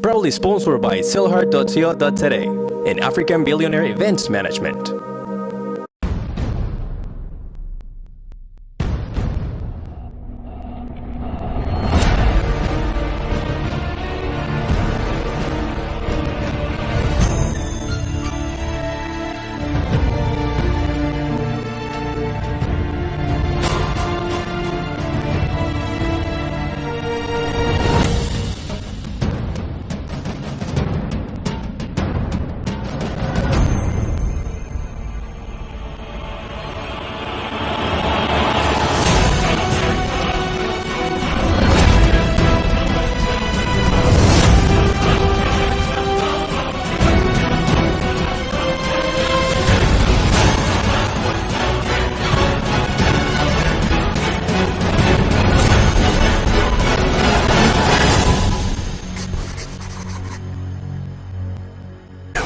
Proudly sponsored by SellHard.co.za and African Billionaire Events Management.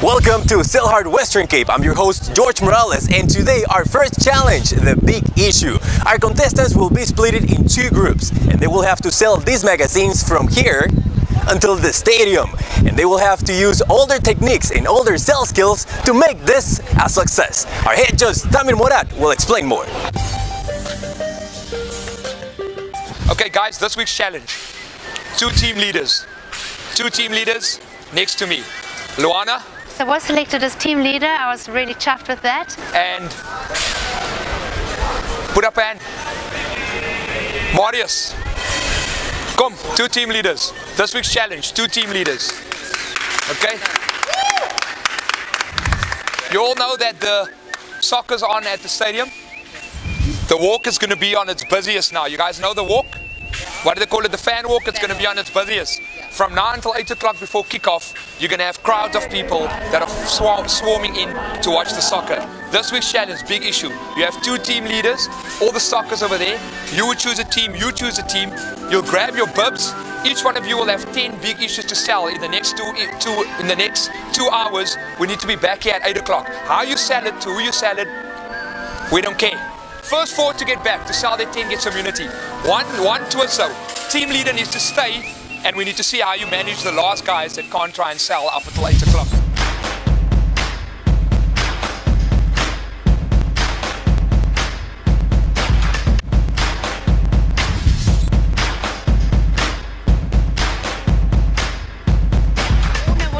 Welcome to SellHard Western Cape. I'm your host George Morales, and today our first challenge, the big issue. Our contestants will be split in two groups, and they will have to sell these magazines from here until the stadium. And they will have to use all their techniques and all their sales skills to make this a success. Our head judge, Tamir Morat, will explain more. Okay guys, this week's challenge. Two team leaders next to me. Luana. I was selected as team leader. I was really chuffed with that. And put up hand. Marius. Come, two team leaders. This week's challenge, two team leaders. Okay? You all know that the soccer's on at the stadium. The walk is going to be on its busiest now. You guys know the walk? What do they call it? The fan walk? It's going to be on its busiest. From now until 8 o'clock before kickoff, you're going to have crowds of people that are swarming in to watch the soccer. This week's challenge, big issue. You have two team leaders, all the stockers over there. You would choose a team, you choose a team. You'll grab your bibs. Each one of you will have 10 big issues to sell in the next two hours. We need to be back here at 8 o'clock. How you sell it, to who you sell it, we don't care. First four to get back, to sell their 10 gets immunity. One to or so. Team leader needs to stay, and we need to see how you manage the last guys that can't try and sell up until 8 o'clock.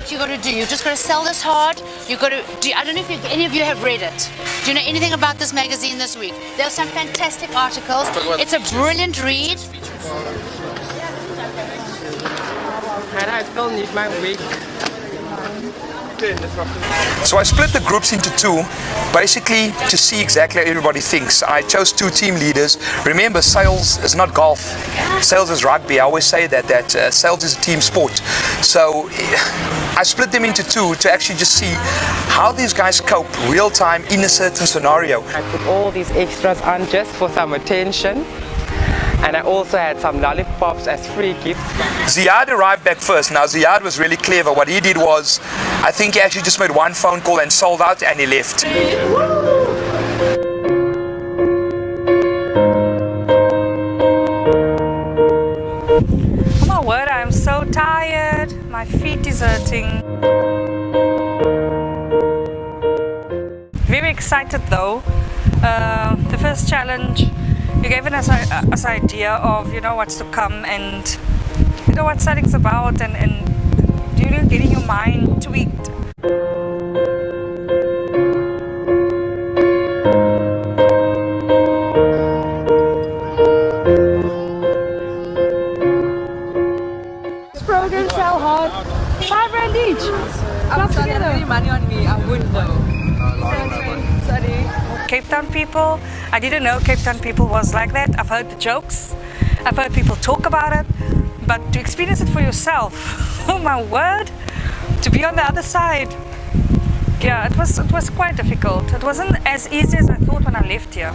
You got to do. You're just got to sell this hard. You got to do. I don't know if any of you have read it. Do you know anything about this magazine this week? There are some fantastic articles. It's a brilliant read. And I still need my wig. So I split the groups into two, basically to see exactly how everybody thinks. I chose two team leaders. Remember, sales is not golf. Sales is rugby. I always say that sales is a team sport. So I split them into two to actually just see how these guys cope real time in a certain scenario. I put all these extras on just for some attention. And I also had some lollipops as free gifts. Ziad arrived back first. Now Ziad was really clever. What he did was, I think he actually just made one phone call and sold out, and he left. Oh my word, I'm so tired. My feet is hurting. Very excited though. The first challenge, you gave us an idea of, you know, what's to come and you know what selling's about, and you know, getting your mind tweaked. This program SellHard, $5 each. I'm spending any money on me. I wouldn't though. Sorry. Cape Town people, I didn't know Cape Town people was like that. I've heard the jokes, I've heard people talk about it, but to experience it for yourself, oh my word, to be on the other side, yeah, it was quite difficult. It wasn't as easy as I thought when I left here.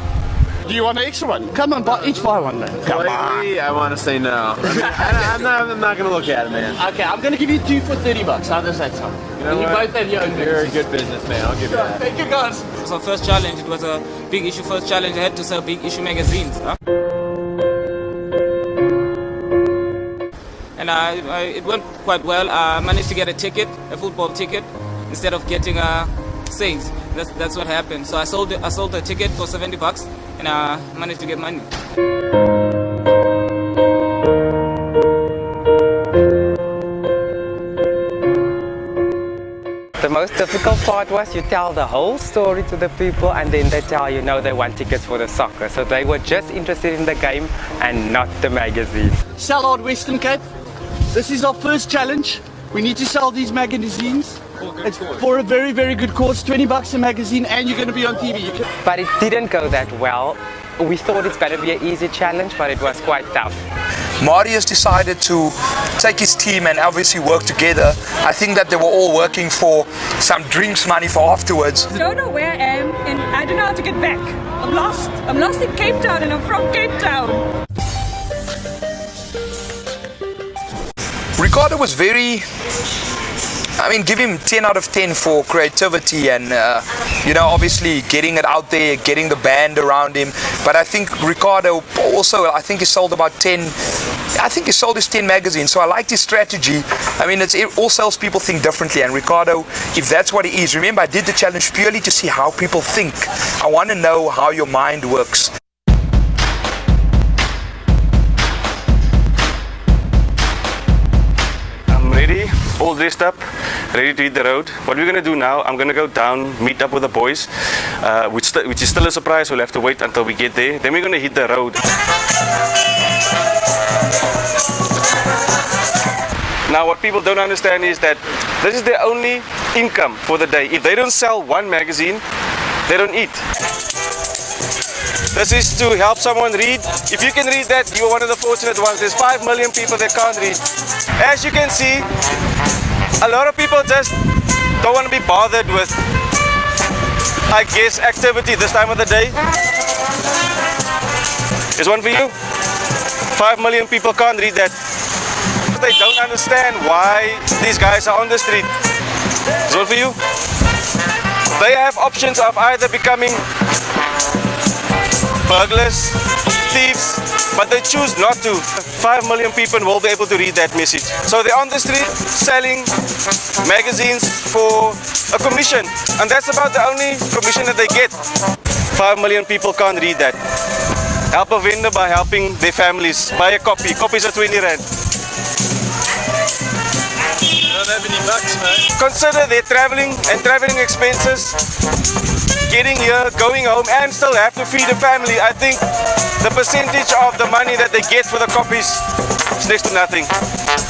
Do you want an extra one? Come on, each buy one, man. Come on. I want to say no. I'm not going to look at it, man. Okay, I'm going to give you two for $30. How does that sound? You know you what? both have your own You're a business. good businessman. I'll give you that. Thank you, guys. So first challenge, it was a big issue first challenge. I had to sell big issue magazines. Huh? and it went quite well. I managed to get a ticket, a football ticket, instead of getting seats. That's what happened. So I sold the ticket for $70, and I managed to get money. The most difficult part was you tell the whole story to the people and then they tell you no, they want tickets for the soccer. So they were just interested in the game and not the magazine. SellHard Western Cape. This is our first challenge. We need to sell these magazines. It's for a very, very good cause. $20 a magazine, and you're going to be on TV. But it didn't go that well. We thought it's going to be an easy challenge, but it was quite tough. Marius decided to take his team and obviously work together. I think that they were all working for some drinks money for afterwards. I don't know where I am and I don't know how to get back. I'm lost. I'm lost in Cape Town and I'm from Cape Town. Ricardo was very, give him 10 out of 10 for creativity and, obviously getting it out there, getting the band around him. But I think Ricardo also, he sold about 10, he sold his 10 magazines. So I liked his strategy. All salespeople think differently. And Ricardo, if that's what he is, remember I did the challenge purely to see how people think. I want to know how your mind works. Ready, all dressed up, ready to hit the road. What we're going to do now, I'm going to go down, meet up with the boys, which is still a surprise. We'll have to wait until we get there. Then we're going to hit the road. Now what people don't understand is that this is their only income for the day. If they don't sell one magazine, they don't eat. This is to help someone read. If you can read that, you're one of the fortunate ones. There's 5 million people that can't read. As you can see, a lot of people just don't want to be bothered with, activity this time of the day. There's one for you. 5 million people can't read that. They don't understand why these guys are on the street. There's one for you. They have options of either becoming burglars, thieves, but they choose not to. 5 million people will be able to read that message. So they're on the street selling magazines for a commission, and that's about the only commission that they get. 5 million people can't read that. Help a vendor by helping their families. Buy a copy. Copies are 20 rand. Don't have any bucks, man. Consider their traveling expenses, getting here, going home, and still have to feed a family. I think the percentage of the money that they get for the copies is next to nothing.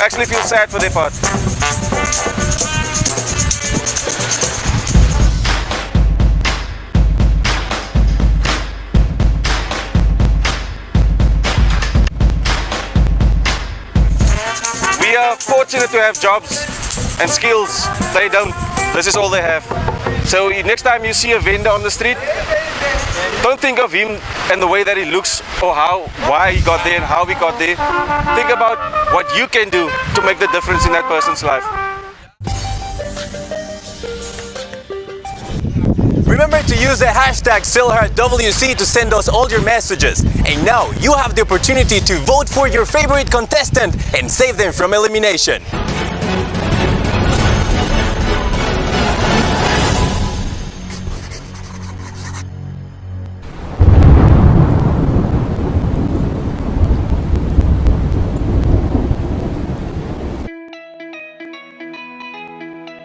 Actually feel sad for their part. We are fortunate to have jobs and skills. They don't. This is all they have. So next time you see a vendor on the street, don't think of him and the way that he looks or why he got there and how he got there. Think about what you can do to make the difference in that person's life. Remember to use the hashtag SellHardWC to send us all your messages. And now you have the opportunity to vote for your favorite contestant and save them from elimination.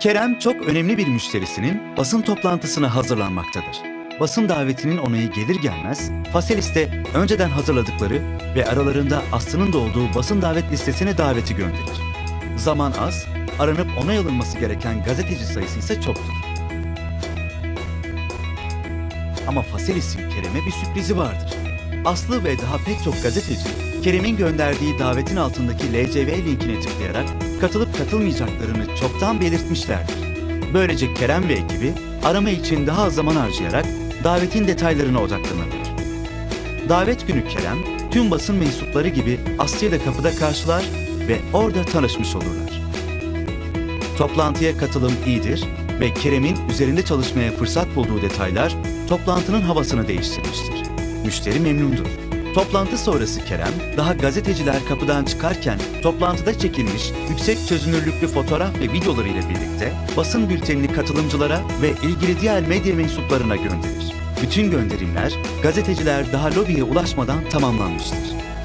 Kerem çok önemli bir müşterisinin basın toplantısına hazırlanmaktadır. Basın davetinin onayı gelir gelmez, Faselis'te önceden hazırladıkları ve aralarında Aslı'nın da olduğu basın davet listesine daveti gönderir. Zaman az, aranıp onay alınması gereken gazeteci sayısı ise çoktur. Ama Faselis'in Kerem'e bir sürprizi vardır. Aslı ve daha pek çok gazeteci, Kerem'in gönderdiği davetin altındaki LCV linkine tıklayarak katılıp katılmayacaklarını çoktan belirtmişlerdir. Böylece Kerem ve ekibi arama için daha az zaman harcayarak davetin detaylarına odaklanırlar. Davet günü Kerem, tüm basın mensupları gibi Aslı'yı da kapıda karşılar ve orada tanışmış olurlar. Toplantıya katılım iyidir ve Kerem'in üzerinde çalışmaya fırsat bulduğu detaylar toplantının havasını değiştirmiştir. Müşteri memnundur. Toplantı sonrası Kerem, daha gazeteciler kapıdan çıkarken toplantıda çekilmiş yüksek çözünürlüklü fotoğraf ve videoları ile birlikte basın bültenini katılımcılara ve ilgili diğer medya mensuplarına gönderir. Bütün gönderimler gazeteciler daha lobiye ulaşmadan tamamlanmıştır.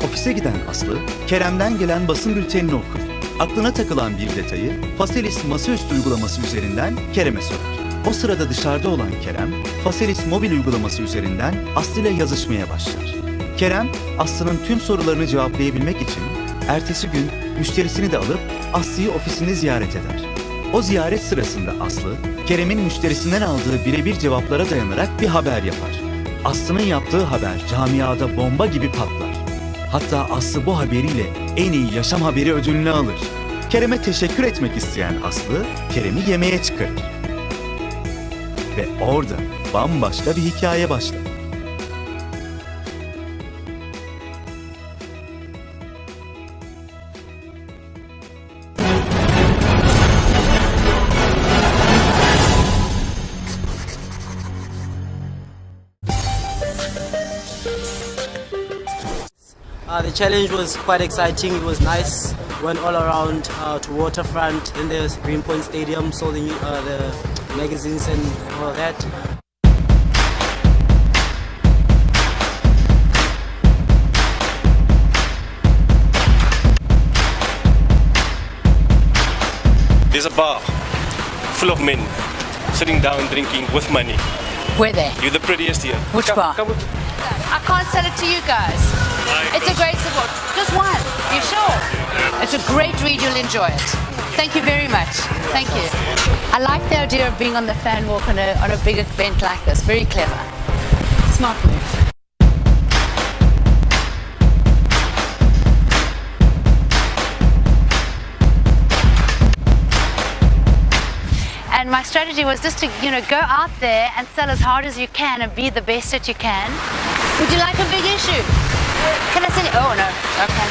Ofise giden Aslı, Kerem'den gelen basın bültenini okur. Aklına takılan bir detayı Faselis masaüstü uygulaması üzerinden Kerem'e sorar. O sırada dışarıda olan Kerem, Faselis mobil uygulaması üzerinden Aslı ile yazışmaya başlar. Kerem, Aslı'nın tüm sorularını cevaplayabilmek için ertesi gün müşterisini de alıp Aslı'yı ofisinde ziyaret eder. O ziyaret sırasında Aslı, Kerem'in müşterisinden aldığı birebir cevaplara dayanarak bir haber yapar. Aslı'nın yaptığı haber camiada bomba gibi patlar. Hatta Aslı bu haberiyle en iyi yaşam haberi ödülünü alır. Kerem'e teşekkür etmek isteyen Aslı, Kerem'i yemeğe çıkarır. Ve orada bambaşka bir hikaye başlar. The challenge was quite exciting. It was nice. Went all around to Waterfront. Then there's Greenpoint Stadium. Saw the magazines and all that. There's a bar full of men sitting down drinking with money. Where they? You're the prettiest here. Which bar? Come with. I can't sell it to you guys. It's a great support. Just one. You sure? It's a great read. You'll enjoy it. Thank you very much. Thank you. I like the idea of being on the fan walk on a big event like this. Very clever. Smart move. And my strategy was just to, go out there and sell as hard as you can and be the best that you can. Would you like a big issue? Can I send you? Oh no. Okay.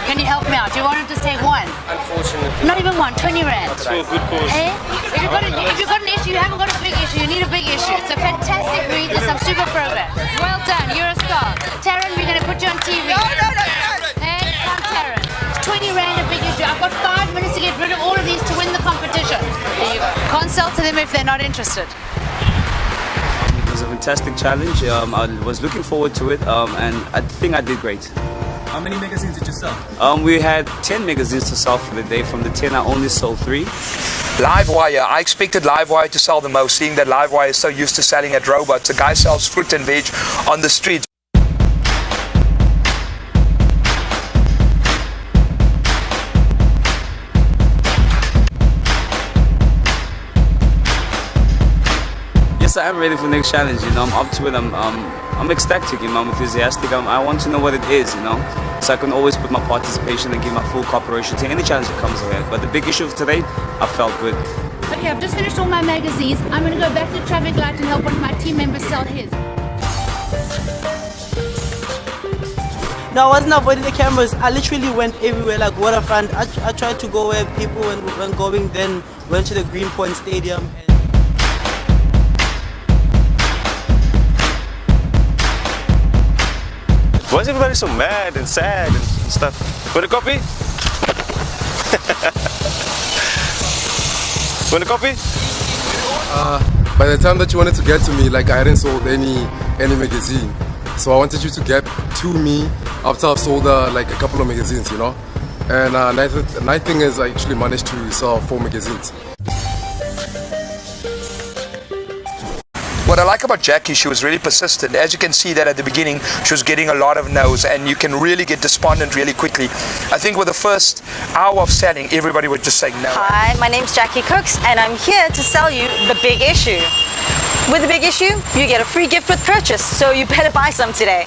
Can you help me out? Do you want to just take one? Unfortunately. Not even one. 20 rand. It's for a good cause. Eh? If you've got an issue, you haven't got a big issue. You need a big issue. It's a fantastic read. There's some super programs. Well done. You're a star. Taryn, we're going to put you on TV. No. Hey, come Taryn. It's 20 rand a big issue. I've got 5 minutes to get rid of all of these to win the competition. There you go. Consult to them if they're not interested. It was a fantastic challenge. I was looking forward to it, and I think I did great. How many magazines did you sell? We had 10 magazines to sell for the day. From the 10, I only sold 3. Livewire. I expected Livewire to sell the most, seeing that Livewire is so used to selling at robots. A guy sells fruit and veg on the street. Yes, I am ready for the next challenge. I'm up to it. I'm ecstatic. I'm enthusiastic. I want to know what it is. So I can always put my participation and give my full cooperation to any challenge that comes ahead. But the big issue of today, I felt good. Okay, I've just finished all my magazines. I'm going to go back to the traffic light and help one of my team members sell his. No, I wasn't avoiding the cameras. I literally went everywhere, like Waterfront. I tried to go where people weren't going, then went to the Greenpoint Stadium. Why is everybody so mad and sad and stuff? Want a copy? Want a copy? By the time that you wanted to get to me, like I hadn't sold any magazine. So I wanted you to get to me after I've sold like a couple of magazines, And the nice thing is I actually managed to sell 4 magazines. What I like about Jackie, she was really persistent. As you can see that at the beginning, she was getting a lot of no's, and you can really get despondent really quickly. I think with the first hour of selling, everybody was just saying no. Hi, my name's Jackie Cooks, and I'm here to sell you the big issue. With the big issue, you get a free gift with purchase, so you better buy some today.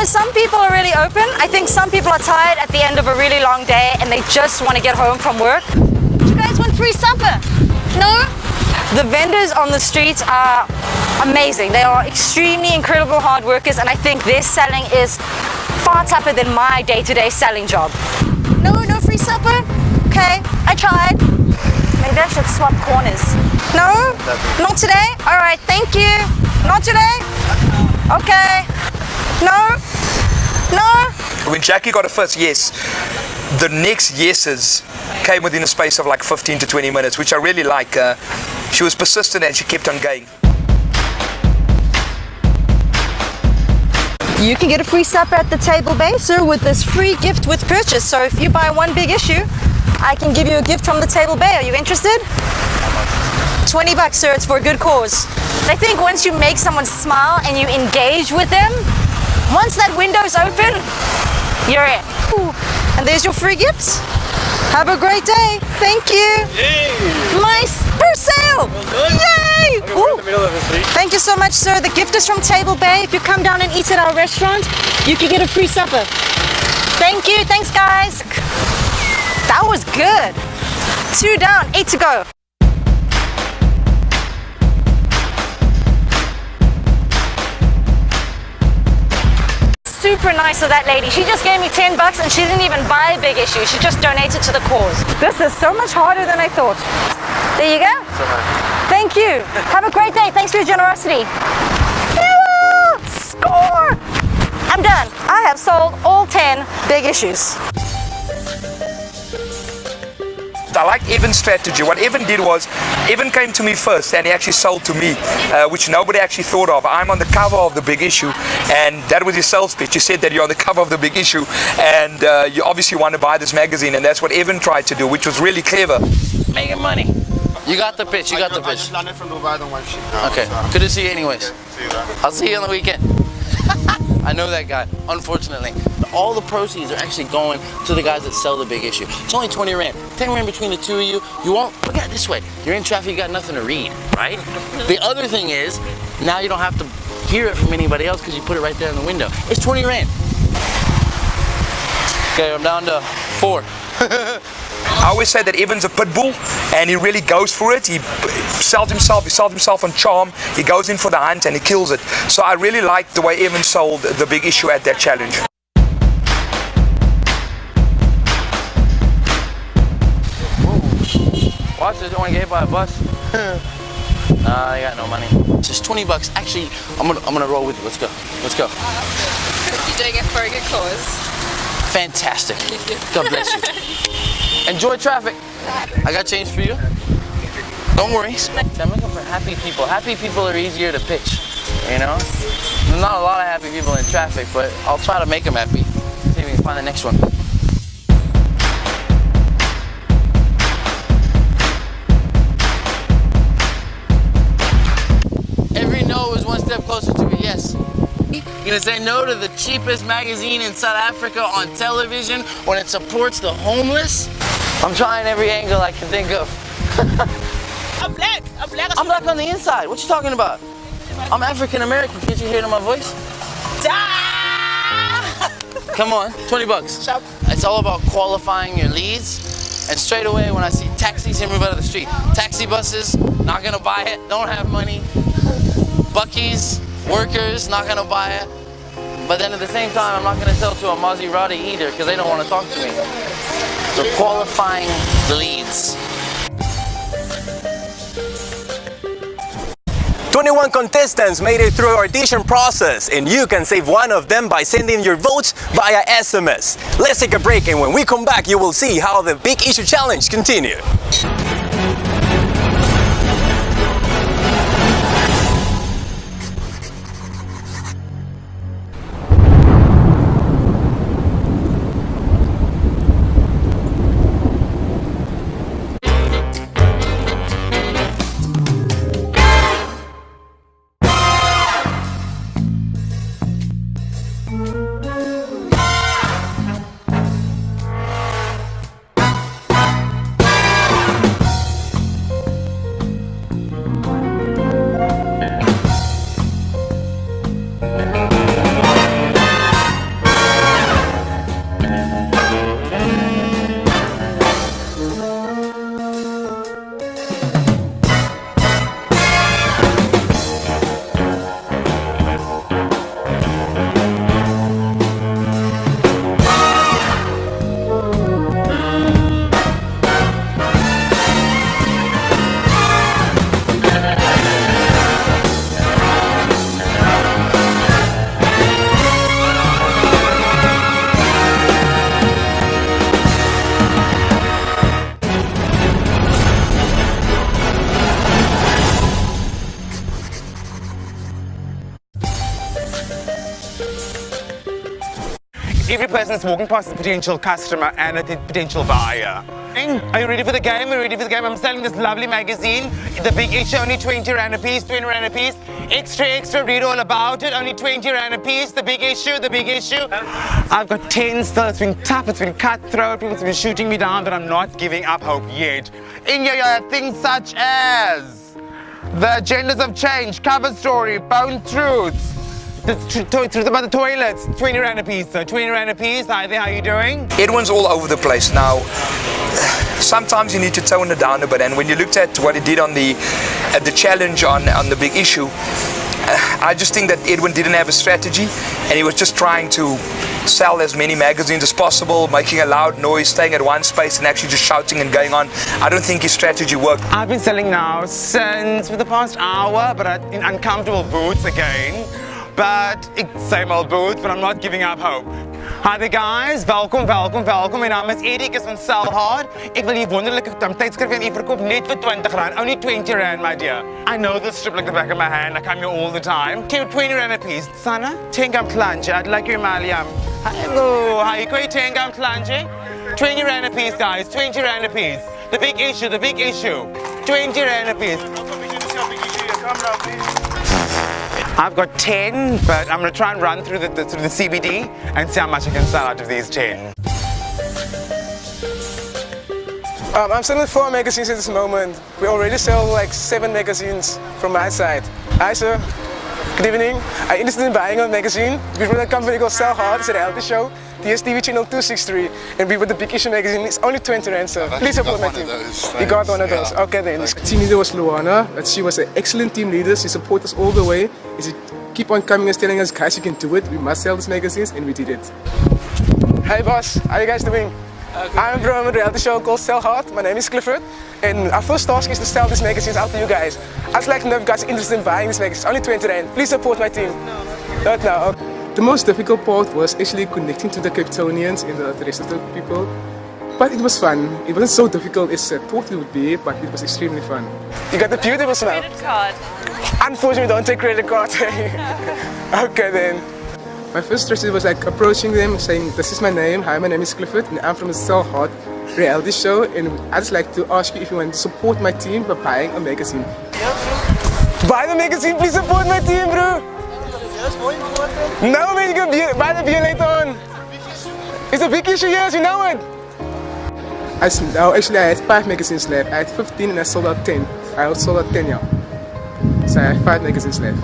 Some people are really open. I think some people are tired at the end of a really long day and they just want to get home from work. You guys want free supper? No? The vendors on the streets are amazing. They are extremely incredible hard workers, and I think their selling is far tougher than my day-to-day selling job. No free supper? Okay, I tried. maybe I should swap corners. No? Not today? Alright, thank you. Not today? Okay. No? No? When Jackie got a first yes, the next yeses came within a space of like 15 to 20 minutes, which I really like. She was persistent and she kept on going. You can get a free supper at the table base, sir, with this free gift with purchase. So if you buy one big issue, I can give you a gift from the table bay. Are you interested? $20, sir. It's for a good cause. I think once you make someone smile and you engage with them, once that window's open, you're in. Ooh. And there's your free gifts. Have a great day. Thank you. Yay. My first sale. Yay! Ooh. Thank you so much, sir. The gift is from Table Bay. If you come down and eat at our restaurant, you can get a free supper. Thank you. Thanks, guys. That was good. 2 down, 8 to go. Super nice of that lady. She just gave me $10 and she didn't even buy a big issue. She just donated to the cause. This is so much harder than I thought. There you go. Thank you. Have a great day. Thanks for your generosity. Yeah! Score! I'm done. I have sold all 10 big issues. I like Evan's strategy. What Evan did was, Evan came to me first and he actually sold to me, which nobody actually thought of. I'm on the cover of the big issue, and that was his sales pitch. You said that you're on the cover of the big issue and you obviously want to buy this magazine, and that's what Evan tried to do, which was really clever. Making money. You got the pitch, you got the pitch. I just landed from Dubai, don't want shit. Okay, good to see you anyways. See you then. I'll see you on the weekend. I know that guy, unfortunately. All the proceeds are actually going to the guys that sell the big issue. It's only 20 Rand. 10 Rand between the two of you. You won't, look at it this way. You're in traffic, you got nothing to read, right? The other thing is, now you don't have to hear it from anybody else because you put it right there in the window. It's 20 Rand. Okay, I'm down to 4. I always say that Evan's a pit bull and he really goes for it. He sells himself on charm, he goes in for the hunt and he kills it. So I really like the way Evan sold the big issue at that challenge. Watch this, you want to get hit by a bus? Nah, I got no money. It's just $20. Actually, I'm gonna roll with you. Let's go. Let's go. You're doing it for a good cause. Fantastic. God bless you. Enjoy traffic. I got change for you. Don't worry. I'm looking for happy people. Happy people are easier to pitch, you know? There's not a lot of happy people in traffic, but I'll try to make them happy. See if we can find the next one. Every no is one step closer to a yes. You're gonna say no to the cheapest magazine in South Africa on television when it supports the homeless? I'm trying every angle I can think of. I'm black. I'm black. I'm black on the inside. What you talking about? I'm African American. Can't you hear it in my voice? Come on, $20. It's all about qualifying your leads. And straight away when I see taxis, they move out of the street. Taxi buses, not gonna buy it, don't have money. Buckies, workers, not gonna buy it. But then at the same time, I'm not gonna sell to a Maserati either because they don't want to talk to me. So qualifying the leads. 21 contestants made it through our audition process, and you can save one of them by sending your votes via SMS. Let's take a break, and when we come back, you will see how the Big Issue Challenge continues. Every person that's walking past is a potential customer and a potential buyer. Are you ready for the game? Are you ready for the game? I'm selling this lovely magazine. The big issue, only 20 rand a piece, 20 rand a piece. Extra, read all about it. Only 20 rand a piece. The big issue, the big issue. I've got 10 still. It's been tough, it's been cutthroat. People's been shooting me down, but I'm not giving up hope yet. In here, things such as the agendas of change, cover story, bone truths. The truth about the toilets, 20 rand a piece, so 20 rand a piece. Hi there, how you doing? Edwin's all over the place now. Sometimes you need to tone it down a bit, and when you looked at what he did on the challenge on the big issue, I just think that Edwin didn't have a strategy, and he was just trying to sell as many magazines as possible, making a loud noise, staying at one space and actually just shouting and going on. I don't think his strategy worked. I've been selling now for the past hour, but in uncomfortable boots again. But same old boots, but I'm not giving up hope. Hi there guys, welkom. Mijn naam is Eddie, ik is van SellHard. Ik wil hier wonderlijke tijdschrift en ik verkoop net voor 20 rand, only 20 rand my dear. I know this strip like the back of my hand, I come here all the time. 20 rand a piece. Sana, 10 gam klanje, I'd like your Maliam. Hello, how you going 10 gam klanje? 20 rand a piece guys, 20 rand a piece. The big issue, 20 rand a piece. I've got 10, but I'm going to try and run through the CBD and see how much I can sell out of these 10. I'm selling 4 magazines at this moment. We already sell like 7 magazines from my side. Hi sir, good evening. I'm interested in buying a magazine. We run a company called SellHard, it's a reality show. DSTV channel 263. And we with the big issue magazine, it's only 20 rand sir. Please support my team. You got one of those, okay then. Team leader was Luana, but she was an excellent team leader. She supported us all the way. She keep on coming and telling us, guys, you can do it. We must sell these magazines, and we did it. Hi boss, how are you guys doing? I'm from a reality show called SellHard. My name is Clifford, and our first task is to sell these magazines out to you guys. I'd like to know if you guys are interested in buying these magazines. Only 20 rand. Please support my team. Not now. Okay. The most difficult part was actually connecting to the Cape Townians and the rest of the people. But it was fun. It wasn't so difficult as I thought it would be, but it was extremely fun. You got the beautiful smile. Credit card. Unfortunately, don't take credit card. Okay then. My first strategy was like approaching them, saying, "This is my name. Hi, my name is Clifford, and I'm from the SellHard reality show. And I'd just like to ask you if you want to support my team by buying a magazine." Buy the magazine, please support my team, bro. No, man, you can buy the beer later on. It's a big issue, yes, you know it. Actually, I had 5 magazines left. I had 15 and I sold out 10. I sold out 10, yeah. So I have 5 magazines left.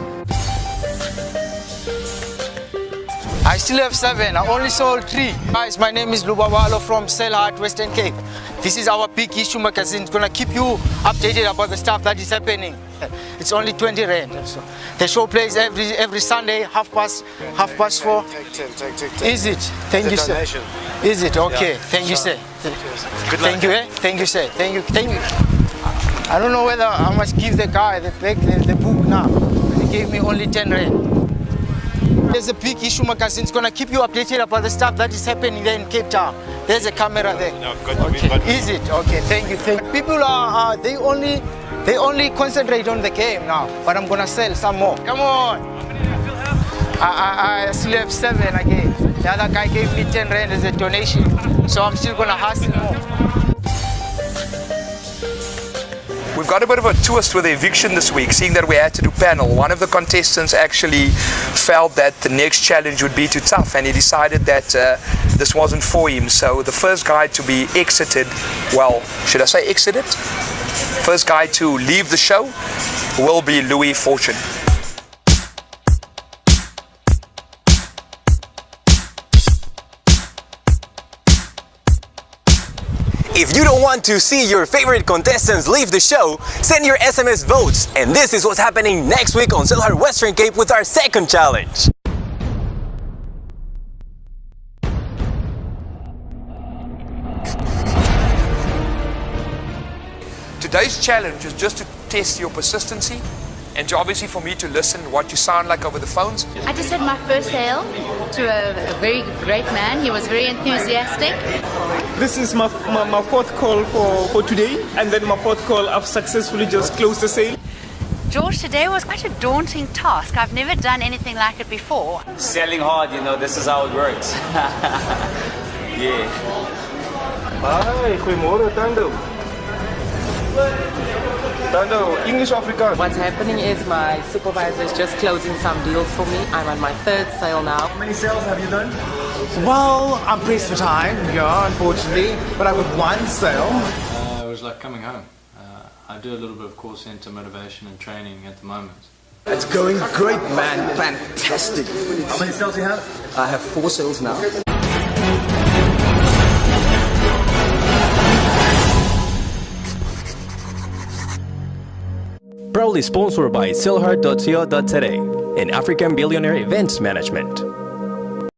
I still have 7. I only sold 3. Guys, my name is Lubawalo from SellHard, Western Cape. This is our big issue magazine. It's gonna keep you updated about the stuff that is happening. It's only 20 rand. So the show plays every Sunday, half past 4. Take. Is it? Thank you, sir. Is it? Okay. Yeah. Thank you, sir. Thank you, Thank you, sir. Thank you. I don't know whether I must give the guy the book now. He gave me only 10 rand. There's a big issue magazine. It's gonna keep you updated about the stuff that is happening there in Cape Town. There's a camera there. Okay. Is it? Okay. Thank you. People are they only concentrate on the game now. But I'm gonna sell some more. Come on. I still have 7 again. The other guy gave me 10 rand as a donation, so I'm still gonna hustle more. We've got a bit of a twist with the eviction this week, seeing that we had to do panel. One of the contestants actually felt that the next challenge would be too tough, and he decided that this wasn't for him. So the first guy to be exited, well, should I say exited? First guy to leave the show will be Louis Fortune. If you don't want to see your favorite contestants leave the show, send your SMS votes. And this is what's happening next week on SellHard Western Cape with our second challenge. Today's challenge is just to test your persistency and to obviously for me to listen what you sound like over the phones. I just had my first sale to a very great man. He was very enthusiastic. This is my 4th call for today, and then my 4th call I've successfully just closed the sale. George, today was quite a daunting task. I've never done anything like it before. Selling hard, you know, this is how it works. Yeah. Hi, goedemorgen, Tando. Tando, English Afrikaans. What's happening is my supervisor is just closing some deals for me. I'm on my 3rd sale now. How many sales have you done? Well, I'm pressed for time, yeah, unfortunately, but I got one sale. It was like coming home. I do a little bit of call center motivation and training at the moment. It's going great, man. Fantastic. How many sales do you have? I have 4 sales now. Proudly sponsored by SellHard.co.za and African Billionaire Events Management.